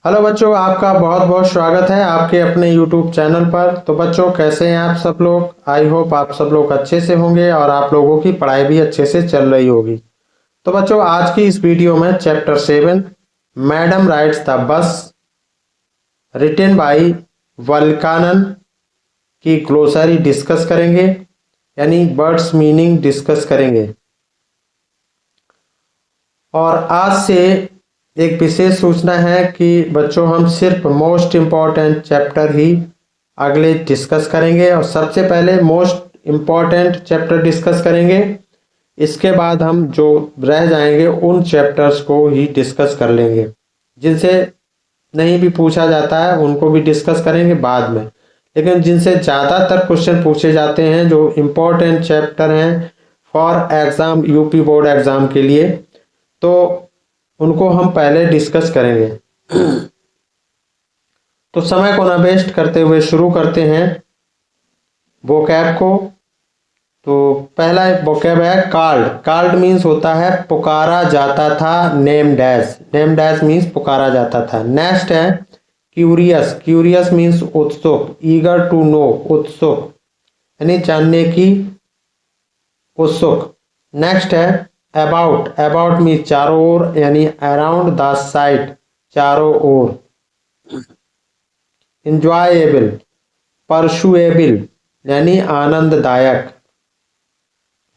Hello बच्चों, आपका बहुत बहुत स्वागत है आपके अपने YouTube चैनल पर। तो बच्चों, कैसे हैं आप सब लोग? आई होप आप सब लोग अच्छे से होंगे और आप लोगों की पढ़ाई भी अच्छे से चल रही होगी। तो बच्चों, आज की इस वीडियो में chapter 7 madam rides the bus written by Vallikkannan की ग्लोसरी डिस्कस करेंगे, यानी वर्ड्स मीनिंग डिस्कस करेंगे। और आज से एक विशेष सूचना है कि बच्चों, हम सिर्फ मोस्ट इम्पॉर्टेंट चैप्टर ही अगले डिस्कस करेंगे और सबसे पहले मोस्ट इम्पॉर्टेंट चैप्टर डिस्कस करेंगे। इसके बाद हम जो रह जाएंगे उन चैप्टर्स को ही डिस्कस कर लेंगे। जिनसे नहीं भी पूछा जाता है उनको भी डिस्कस करेंगे बाद में, लेकिन जिनसे ज़्यादातर क्वेश्चन पूछे जाते हैं, जो इम्पोर्टेंट चैप्टर हैं for exam, UP board exam के लिए, तो उनको हम पहले डिस्कस करेंगे। तो समय को ना वेस्ट करते हुए शुरू करते हैं वोकैब को। तो पहला वोकैब है कॉल्ड। कॉल्ड मीन्स होता है पुकारा जाता था। Name dash, name dash means पुकारा जाता था। नेक्स्ट है क्यूरियस। क्यूरियस मीन्स उत्सुक। ईगर टू नो, उत्सुक यानी जानने की उत्सुक। नेक्स्ट है अबाउट। अबाउट मीन्स चारों ओर, यानी अराउंड द साइड, चारों ओर। इंजॉयबल, परसुएबल यानी आनंददायक,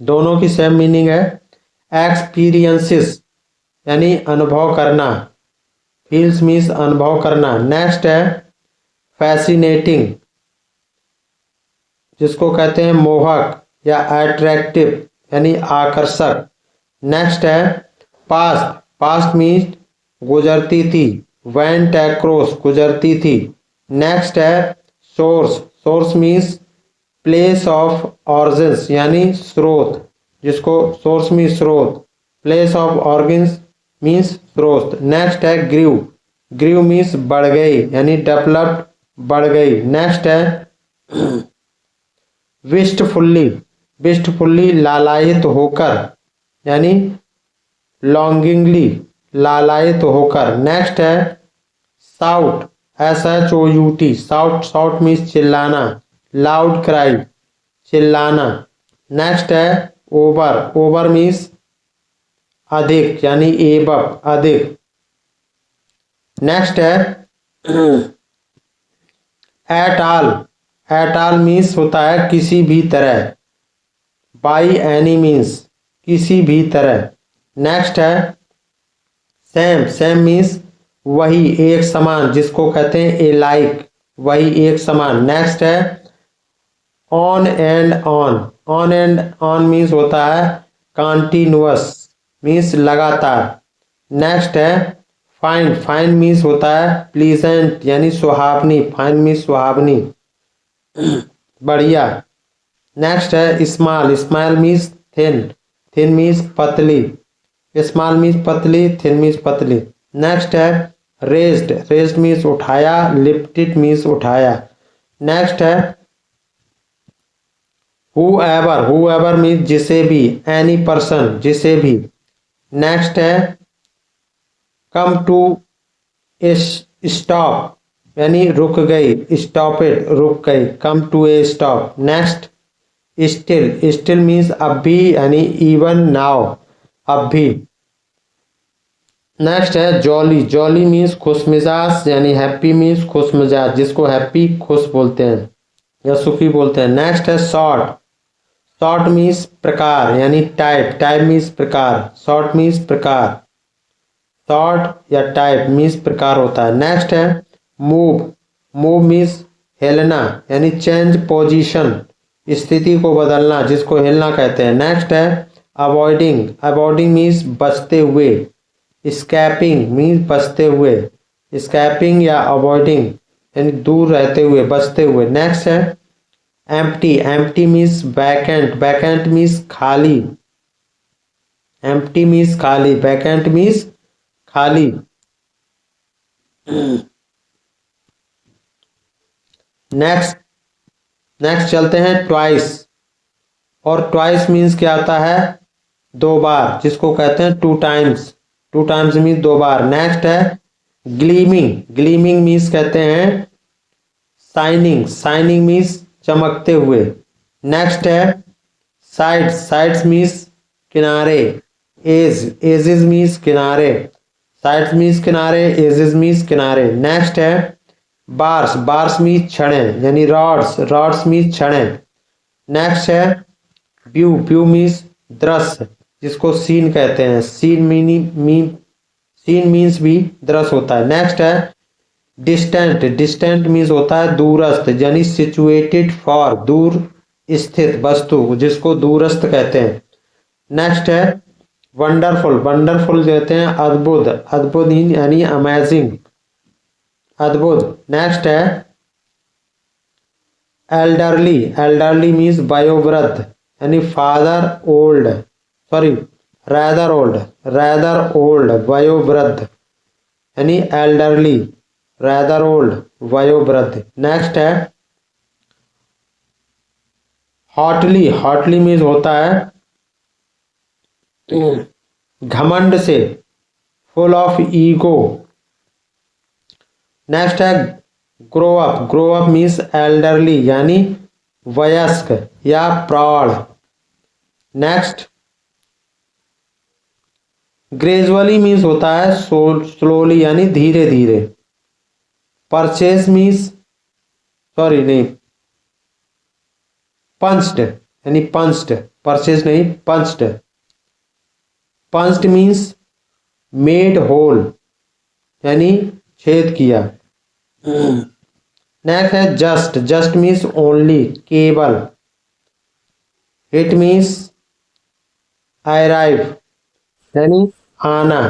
दोनों की सेम मीनिंग है। एक्सपीरियंसेस यानी अनुभव करना। फील्स मीन्स अनुभव करना। नेक्स्ट है फैसिनेटिंग, जिसको कहते हैं मोहक या अट्रैक्टिव यानी आकर्षक। नेक्स्ट है पास्ट। पास्ट मीन्स गुजरती थी। वेंट अक्रॉस, गुजरती थी। नेक्स्ट है source. Source means place of origins यानी स्रोत, जिसको सोर्स मीन्स स्रोत। प्लेस ऑफ ऑर्गन्स मीन्स स्रोत। नेक्स्ट है ग्रीव। ग्रीव मीन्स बढ़ गई यानी डेवलप्ड, बढ़ गई। नेक्स्ट है विस्टफुल्ली। विस्टफुल्ली लालायित होकर यानी लॉन्गिंगली, लालायित होकर। नेक्स्ट है shout. SHOUT, shout. Shout means चिल्लाना। लाउड क्राई, चिल्लाना। नेक्स्ट है ओवर। ओवर मीन्स अधिक यानी एबव, अधिक। नेक्स्ट है at all. At all means होता है किसी भी तरह। बाई एनी मीन्स किसी भी तरह। नेक्स्ट है सेम। सेम मीन्स वही, एक समान, जिसको कहते हैं ए लाइक, वही, एक समान। नेक्स्ट है on and on. On and on means होता है कॉन्टिन्यूअस, मीन्स लगातार। नेक्स्ट है फाइन। फाइन मीन्स होता है प्लीजेंट यानी सुहावनी। फाइन मीन्स सुहावनी, बढ़िया। नेक्स्ट है small. Small means thin. Thin means पतली। स्मॉल मीन्स पतली, थिन मीन्स पतली। नेक्स्ट है रेज्ड। रेज्ड मीन्स उठाया। लिफ्टेड मीन्स उठाया। नेक्स्ट है whoever। whoever मीन्स जिसे भी। एनी पर्सन, जिसे भी। नेक्स्ट है कम टू स्टॉप यानी रुक गई। स्टॉपेड, रुक गई। Come to a stop. Next still. Still means अब भी यानी इवन नाउ, अब भी। नेक्स्ट है जॉली। जॉली मीन्स खुशमिजाज यानी हैप्पी मीन्स खुशमिजाज, जिसको हैप्पी, खुश बोलते हैं या सुखी बोलते हैं। नेक्स्ट है शॉर्ट। शॉर्ट मीन्स प्रकार यानी टाइप। टाइप मीन्स प्रकार। शॉर्ट मीन्स प्रकार। शॉर्ट या टाइप मीन्स प्रकार होता है। नेक्स्ट है मूव। मूव मीन्स हिलना यानी चेंज पोजीशन, स्थिति को बदलना, जिसको हिलना कहते हैं। नेक्स्ट है अवॉइडिंग। अवॉइडिंग मीन्स बचते हुए। स्कैपिंग मीन्स बचते हुए। स्कैपिंग या अवॉइडिंग यानी दूर रहते हुए, बचते हुए। नेक्स्ट है empty. Empty means vacant. Vacant means खाली। एम्प्टी मीन्स खाली, वैकेंट मीन्स खाली। नेक्स्ट नेक्स्ट चलते हैं ट्वाइस। और ट्वाइस मीन्स क्या आता है? दो बार, जिसको कहते हैं two times. Two times means दो बार। नेक्स्ट है ग्लीमिंग, ग्लीमिंग मीन्स कहते हैं शाइनिंग, शाइनिंग मीन्स चमकते हुए। नेक्स्ट है साइड्स, साइड्स मीन्स किनारे। एज, एजेस मीन्स किनारे। साइड्स मीन्स किनारे, एजेस मीन्स किनारे। नेक्स्ट है बार्स, बार्स मीन्स छड़ें यानी रॉड्स, रॉड्स मीन्स छड़ें। नेक्स्ट है व्यू, व्यू मीन्स दृश्य जिसको सीन कहते हैं। सीन मीन्स भी दृश्य होता है। नेक्स्ट है डिस्टेंट, डिस्टेंट मीन्स होता है दूरस्थ यानी सिचुएटेड फॉर, दूर स्थित वस्तु जिसको दूरस्थ कहते हैं। नेक्स्ट है वंडरफुल, वंडरफुल कहते हैं अद्भुत, अद्भुत यानी अमेजिंग, अद्भुत। नेक्स्ट है एल्डरली, एल्डरली मीन्स वयोवृद्ध यानी father old, sorry rather old, rather old वयोवृद्ध यानी एल्डरली, रैदर ओल्ड वयोवृद्ध। नेक्स्ट है हॉटली, हॉटली मीन्स होता है घमंड से, फुल ऑफ ईगो। नेक्स्ट है grow up, grow up means elderly यानी वयस्क या प्रौढ़। नेक्स्ट ग्रेजुअली मीन्स होता है स्लोली यानी धीरे धीरे। परचेज मीन्स, सॉरी नहीं, पंच्ड यानी पंच्ड, परचेज नहीं punched. Punched means made hole यानी छेद किया। नेक्स्ट है जस्ट, जस्ट मीन्स ओनली केवल। इट मीन्स अराइव यानी आना।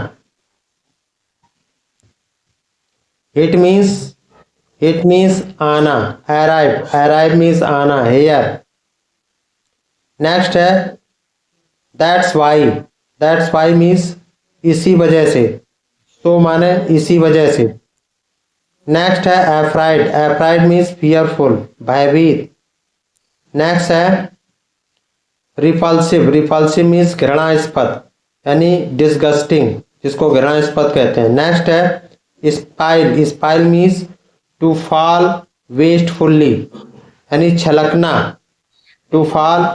इट मीन्स आना, अराइव, अराइव मीन्स आना, हेयर। नेक्स्ट है that's why, that's why means इसी वजह से, तो माने इसी वजह से। नेक्स्ट है एफ्राइड, एफ्राइड मीन्स फियरफुल, भयभीत। नेक्स्ट है रिपल्सिव, रिपल्सिव मीन्स घृणास्पद यानी डिस्गस्टिंग जिसको घृणास्पद कहते हैं। नेक्स्ट है spill, spill means to fall wastefully यानी छलकना, to fall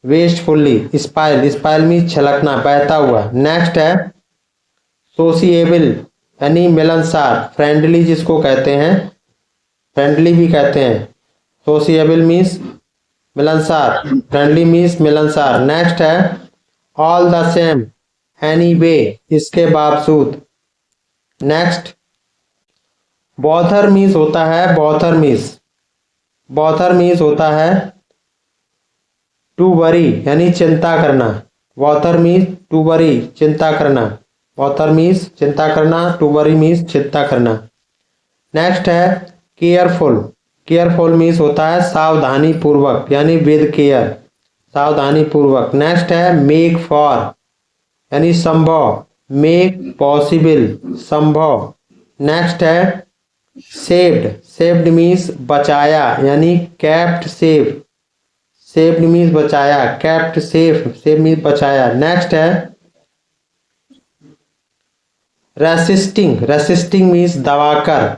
wastefully, spill, spill means छलकना, बहता हुआ। नेक्स्ट है सोशिएबल यानी मिलनसार, फ्रेंडली जिसको कहते हैं, फ्रेंडली भी कहते हैं। सोशिएबल मीन्स मिलनसार, फ्रेंडली मीन्स मिलनसार। नेक्स्ट है all the same, any way इसके बावजूद। नेक्स्ट बॉथर मीन्स होता है, बॉथर मीन्स, बॉथर मीन्स होता है टू वरी यानी चिंता करना। बॉथर मीन्स टू वरी, चिंता करना। बॉथर मीन्स चिंता करना, टू वरी मीन्स चिंता करना। नेक्स्ट है केयरफुल, केयरफुल मीन्स होता है सावधानी पूर्वक यानी विद केयर, सावधानी पूर्वक। नेक्स्ट है मेक फॉर यानी संभव, मेक पॉसिबल, संभव। नेक्स्ट है सेव्ड, सेव्ड मीन्स बचाया यानी कैप्ट सेफ, सेव्ड मीन्स बचाया, कैप्ट सेफ, सेव मीन्स बचाया। नेक्स्ट है रेसिस्टिंग, रेसिस्टिंग मीन्स दबाकर,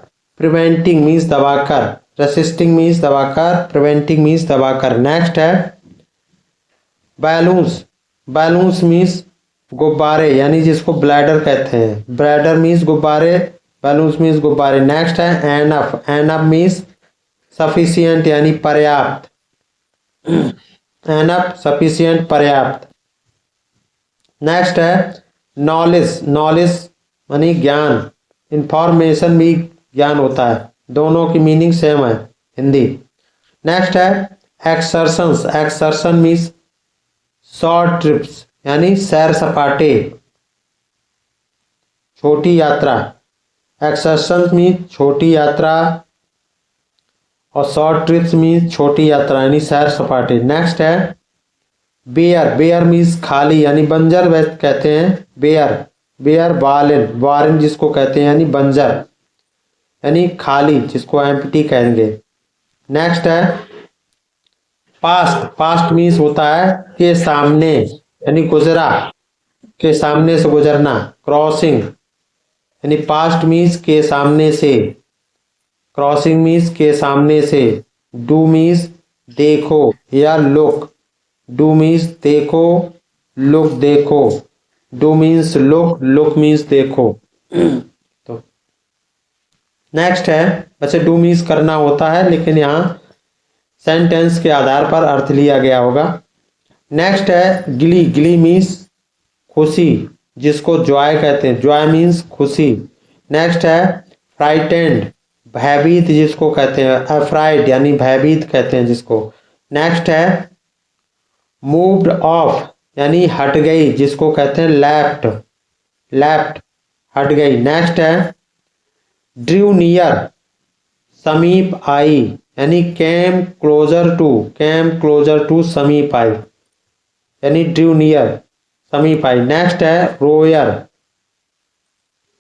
प्रिवेंटिंग मीन्स दबाकर, रेसिस्टिंग मीन्स दबाकर, प्रिवेंटिंग मीन्स दबाकर। नेक्स्ट है बैलून्स, बैलून्स मीन्स गुब्बारे यानी जिसको ब्लैडर कहते हैं, ब्लैडर मीन्स गुब्बारे, बैलून्स मीन्स गुब्बारे। नेक्स्ट है एनफ, एनफ मीन्स सफिशिएंट यानी पर्याप्त, एनफ सफिशिएंट पर्याप्त। नेक्स्ट है नॉलेज, नॉलेज यानी ज्ञान, इंफॉर्मेशन भी ज्ञान होता है, दोनों की मीनिंग सेम है हिंदी। नेक्स्ट है एक्सर्शंस, एक्सर्शन मीन्स शॉर्ट ट्रिप्स यानी सैर सपाटे, छोटी यात्रा। एक्सर्शंस मीन्स छोटी यात्रा और शॉर्ट ट्रिप्स मीन्स छोटी यात्रा यानी सैर सपाटे। नेक्स्ट है बेयर, बेयर मीन्स खाली यानी बंजर वैसे कहते हैं, बेयर, बेयर वालिन, वारिन जिसको कहते हैं यानी बंजर यानी खाली जिसको एम्प्टी कहेंगे। नेक्स्ट है पास्ट, पास्ट मीन्स होता है के सामने यानी गुजरा, के सामने से गुजरना, क्रॉसिंग यानी पास्ट मीन्स के सामने से, क्रॉसिंग मीन्स के सामने से, डू मीन्स देखो या लुक, डू मीन्स देखो, लुक देखो, do means look, look means देखो। तो नेक्स्ट है, वैसे डू मीन्स करना होता है लेकिन यहाँ सेंटेंस के आधार पर अर्थ लिया गया होगा। नेक्स्ट है गिली, गिली मीन्स खुशी, जिसको जॉय कहते हैं, जॉय मीन्स खुशी। नेक्स्ट है फ्राइटेंड, भयभीत जिसको कहते हैं, अफ्राइड यानी भयभीत कहते हैं जिसको। नेक्स्ट है मूव्ड ऑफ यानी हट गई, जिसको कहते हैं लेफ्ट, लेफ्ट हट गई। नेक्स्ट है ड्रू नियर, समीप आई, यानी came closer to, came closer to समीप आई, यानी ड्रू नियर समीप आई। नेक्स्ट है roar,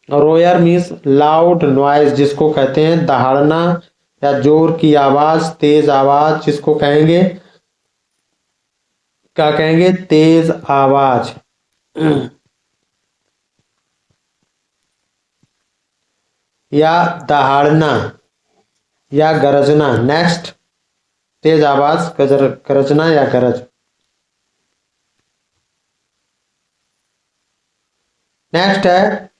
roar means loud noise, जिसको कहते हैं दहाड़ना या जोर की आवाज, तेज आवाज जिसको कहेंगे, क्या कहेंगे, तेज आवाज। या दहाड़ना या गरजना। नेक्स्ट तेज आवाज, गरजना या गरज। नेक्स्ट है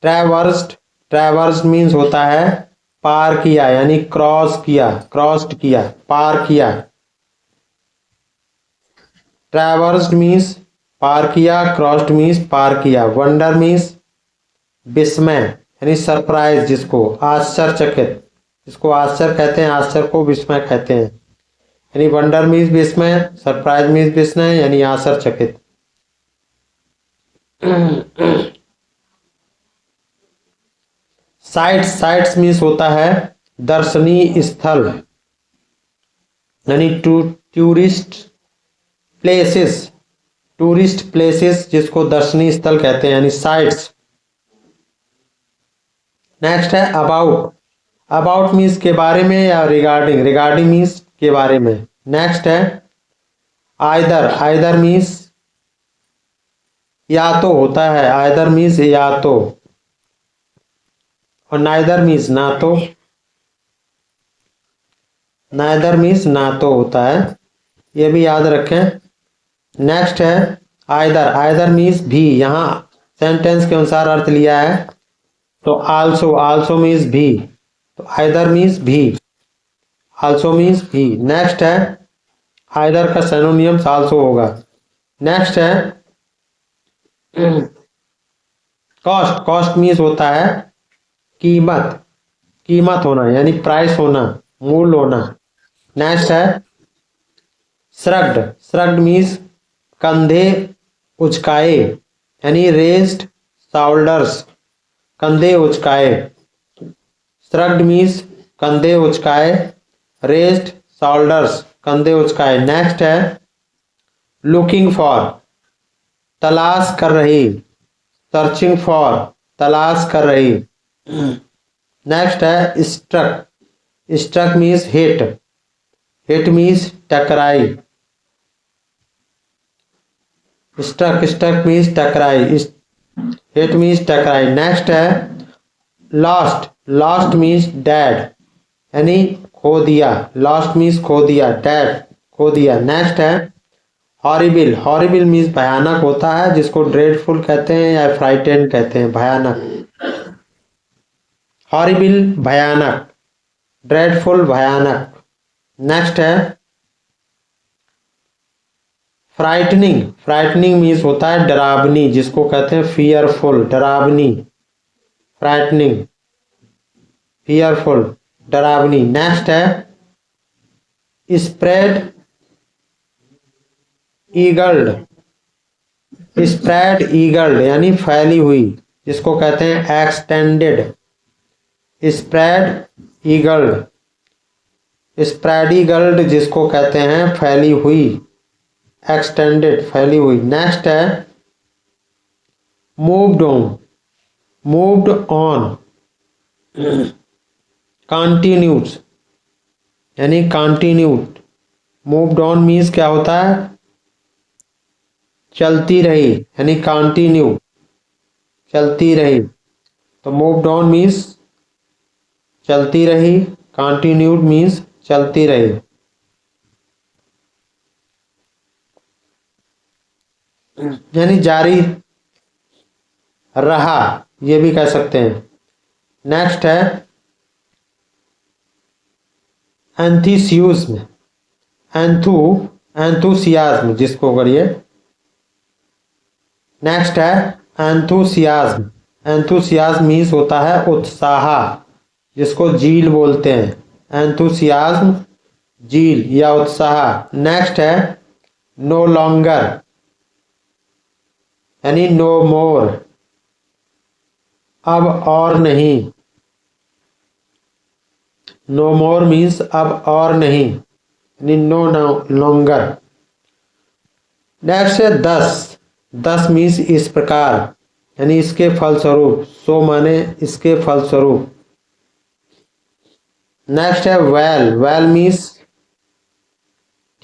ट्रैवर्स्ड, ट्रैवर्स मीन्स होता है पार किया, यानी क्रॉस किया, क्रॉस्ड किया, पार किया। ट्रैवर्स्ड मीन्स पार किया, क्रॉस्ड मीन्स पार किया। वंडर मीन्स विस्मय यानी सरप्राइज, जिसको आश्चर्यचकित, जिसको आश्चर्य कहते हैं, आश्चर्य को विस्मय कहते हैं। यानी वंडर मीन्स विस्मय, सरप्राइज मीन्स विस्मय यानी आश्चर्यचकित। साइट्स, साइट्स मीन्स होता है दर्शनीय स्थल, यानी टूरिस्ट प्लेसेस, टूरिस्ट प्लेसेस जिसको दर्शनीय स्थल कहते हैं, यानी साइट्स। नेक्स्ट है अबाउट, अबाउट मीन्स के बारे में या रिगार्डिंग, रिगार्डिंग मीन्स के बारे में। नेक्स्ट है आइदर, आइदर मीन्स या तो होता है, आइदर मीन्स या तो, और नाइदर मीन्स ना तो, नाइदर मीन्स ना तो होता है, ये भी याद रखें। नेक्स्ट है आइदर, आइदर मीन्स भी, यहाँ सेंटेंस के अनुसार अर्थ लिया है तो आल्सो, आल्सो मीन्स भी, तो आइदर मीन्स भी, आल्सो मीन्स भी। नेक्स्ट है आइदर का सिनोनिम्स आल्सो होगा। नेक्स्ट है कॉस्ट, कॉस्ट मीन्स होता है कीमत, कीमत होना यानी प्राइस होना, मूल्य होना। नेक्स्ट है श्रग्ड, श्रग्ड मीन्स कंधे उचकाए, यानी रेज्ड शोल्डर्स, कंधे उचकाए। श्रग्ड मीन्स कंधे उचकाए, रेज्ड शोल्डर्स कंधे उचकाए। नेक्स्ट है लुकिंग फॉर, तलाश कर रही, सर्चिंग फॉर तलाश कर रही। नेक्स्ट है struck, struck means hit, hit means टकराई, स्ट्रक, स्ट्रक मीन्स टकराई, हिट मीन्स टकराई। नेक्स्ट है लॉस्ट, लॉस्ट मीन्स डेड, यानी खो दिया, लॉस्ट मीन्स खो दिया, डेड खो दिया। नेक्स्ट है हॉरिबल, हॉरिबल मीन्स भयानक होता है, जिसको ड्रेडफुल कहते हैं या फ्राइटेंड कहते हैं, भयानक। हॉरिबल भयानक, ड्रेडफुल भयानक। नेक्स्ट है फ्राइटनिंग, फ्राइटनिंग मीन्स होता है डरावनी, जिसको कहते हैं फियरफुल, डरावनी, फ्राइटनिंग, फियरफुल, डरावनी। नेक्स्ट है स्प्रेड ईगल्ड, स्प्रेड ईगल्ड यानी फैली हुई, जिसको कहते हैं एक्सटेंडेड, स्प्रेड ईगल्ड, स्प्रेड ईगल्ड जिसको कहते हैं फैली हुई, एक्सटेंडेड फैली हुई। नेक्स्ट है moved on, moved on, continued यानी कंटिन्यूड। मूव्ड ऑन मीन्स क्या होता है, चलती रही, यानी कंटिन्यू, चलती रही। तो मूव्ड ऑन मीन्स चलती रही, कंटिन्यूड मीन्स चलती रही। यानी जारी रहा, ये भी कह सकते हैं। नेक्स्ट है एंथुसियाज्म, एंथुसियाज्म जिसको करिए। नेक्स्ट है एंथुसियाज्म, एंथुसियाज्म मीन्स होता है उत्साह, जिसको जील बोलते हैं। एंथुसियाज्म जील या उत्साह। नेक्स्ट है नो लॉन्गर यानी नो मोर, अब और नहीं। नो मोर मीन्स अब और नहीं, यानी नो लॉन्गर। नेक्स्ट है दस, दस मीन्स इस प्रकार, यानी इसके फलस्वरूप। सो माने इसके फलस्वरूप। नेक्स्ट है वेल, वेल मीन्स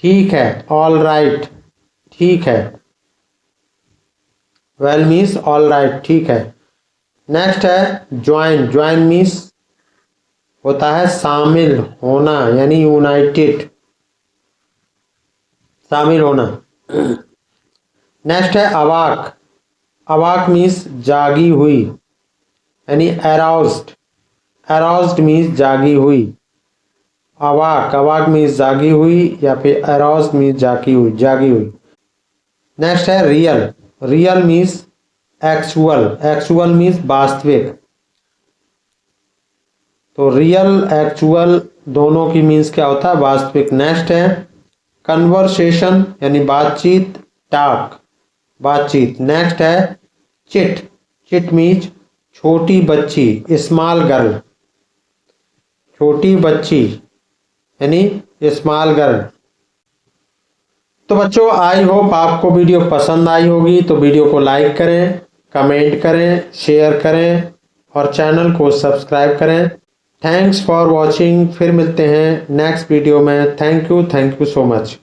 ठीक है, ऑल राइट, ठीक है। वेल मीन्स ऑल राइट, ठीक है। नेक्स्ट है ज्वाइन, ज्वाइन मीन्स होता है शामिल होना, यानी यूनाइटेड, शामिल होना। नेक्स्ट है अवाक, अवाक मीन्स जागी हुई, यानी अराउज्ड, अराउज्ड मीन्स जागी हुई। अवाक, अवाक मीन्स जागी हुई या फिर अराउज्ड मीन्स जागी हुई, जागी हुई। नेक्स्ट है real, real means actual, actual means वास्तविक। तो रियल एक्चुअल दोनों की मीन्स क्या होता है, वास्तविक। नेक्स्ट है कन्वर्सेशन यानी बातचीत, टॉक, बातचीत। नेक्स्ट है चिट, चिट मीन्स छोटी बच्ची, स्मॉल गर्ल, छोटी बच्ची यानी स्मॉल गर्ल। तो बच्चों आई होप आपको वीडियो पसंद आई होगी। तो वीडियो को लाइक करें, कमेंट करें, शेयर करें और चैनल को सब्सक्राइब करें। Thanks for watching. फिर मिलते हैं नेक्स्ट वीडियो में। Thank you so much.